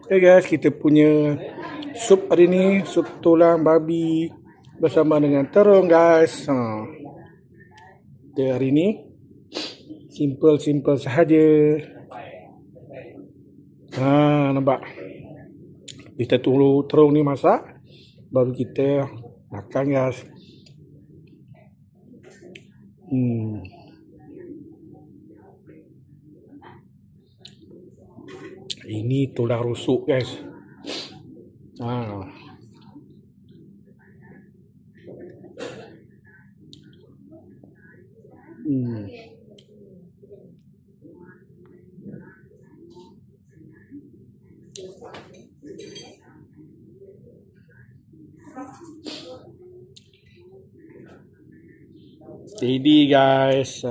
Okay guys, kita punya sup hari ni, sup tulang babi bersama dengan terung guys. Kita hari ni simple sahaja. Nampak? Kita tunggu terung ni masak, baru kita makan guys. Ini tulang rusuk guys. Steady guys.